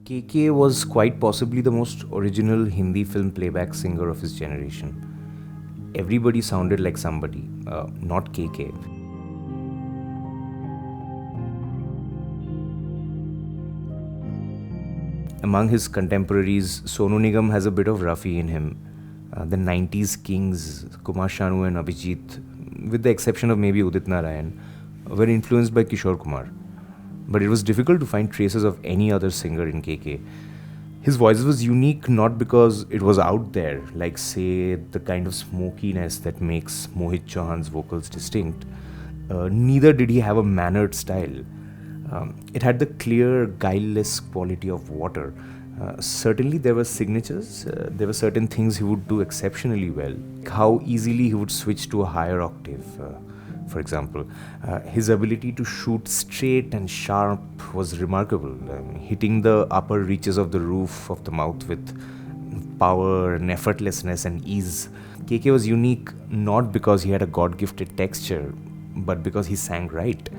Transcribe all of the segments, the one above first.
KK was quite possibly the most original Hindi film playback singer of his generation. Everybody sounded like somebody, not KK. Among his contemporaries, Sonu Nigam has a bit of Rafi in him. The 90s kings, Kumar Sanu and Abhijit, with the exception of maybe Udit Narayan, were influenced by Kishore Kumar. But it was difficult to find traces of any other singer in KK. His voice was unique not because it was out there, like, say, the kind of smokiness that makes Mohit Chauhan's vocals distinct. Neither did he have a mannered style. It had the clear, guileless quality of water. Certainly, there were signatures. There were certain things he would do exceptionally well. How easily he would switch to a higher octave, for example. His ability to shoot straight and sharp was remarkable, hitting the upper reaches of the roof of the mouth with power and effortlessness and ease. KK was unique not because he had a God gifted texture, but because he sang right.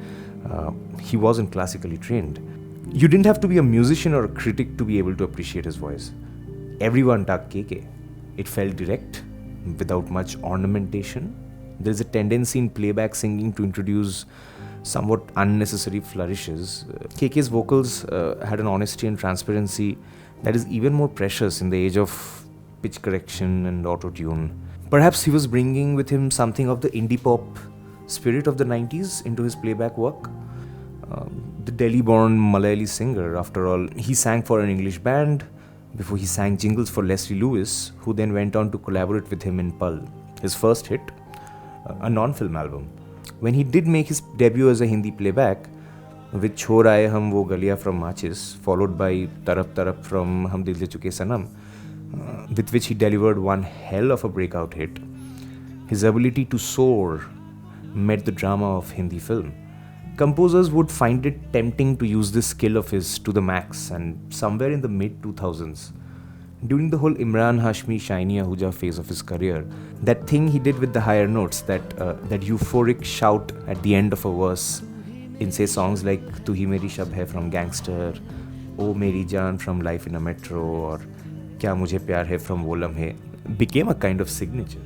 He wasn't classically trained. You didn't have to be a musician or a critic to be able to appreciate his voice. Everyone dug KK. It felt direct, without much ornamentation. There's a tendency in playback singing to introduce somewhat unnecessary flourishes. KK's vocals had an honesty and transparency that is even more precious in the age of pitch correction and auto-tune. Perhaps he was bringing with him something of the indie pop spirit of the 90s into his playback work. The Delhi-born Malayali singer, after all, he sang for an English band before he sang jingles for Leslie Lewis, who then went on to collaborate with him in Pal, his first hit, a non-film album. When he did make his debut as a Hindi playback with Chhor Aaye Hum Wo Galiya from Machis, followed by Tarap Tarap from Hum Dil De Chuke Sanam, with which he delivered one hell of a breakout hit, his ability to soar met the drama of Hindi film. Composers would find it tempting to use this skill of his to the max, and somewhere in the mid 2000s, during the whole Imran Hashmi Shiny Ahuja phase of his career, that thing he did with the higher notes, that euphoric shout at the end of a verse in, say, songs like Tu Hi Meri Shab Hai from Gangster, O Meri Jaan from Life in a Metro, or Kya Mujhe Pyar Hai from Wo Lamhe, became a kind of signature.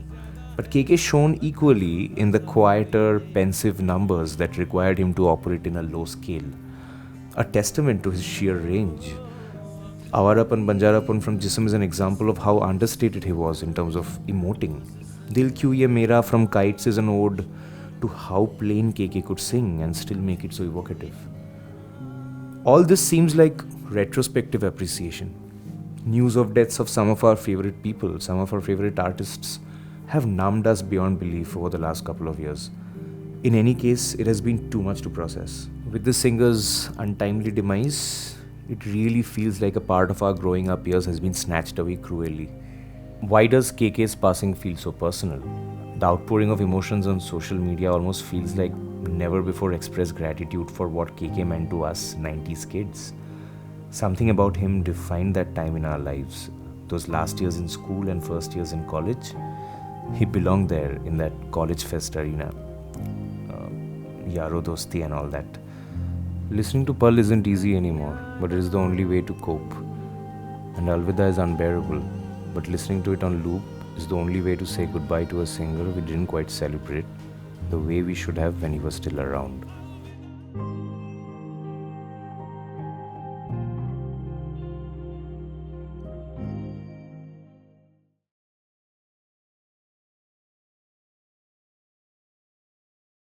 But KK shone equally in the quieter, pensive numbers that required him to operate in a low scale, a testament to his sheer range. Avarapan Banjarapan from Jism is an example of how understated he was in terms of emoting. Dil Kyun Ye Mera from Kites is an ode to how plain KK could sing and still make it so evocative. All this seems like retrospective appreciation. News of deaths of some of our favorite people, some of our favorite artists, have numbed us beyond belief over the last couple of years. In any case, it has been too much to process. With the singer's untimely demise, it really feels like a part of our growing up years has been snatched away cruelly. Why does KK's passing feel so personal? The outpouring of emotions on social media almost feels like never before expressed gratitude for what KK meant to us 90s kids. Something about him defined that time in our lives. Those last years in school and first years in college, he belonged there in that college fest arena. Yaro Dosti and all that. Listening to Pal isn't easy anymore, but it is the only way to cope. And Alvida is unbearable, but listening to it on loop is the only way to say goodbye to a singer we didn't quite celebrate the way we should have when he was still around.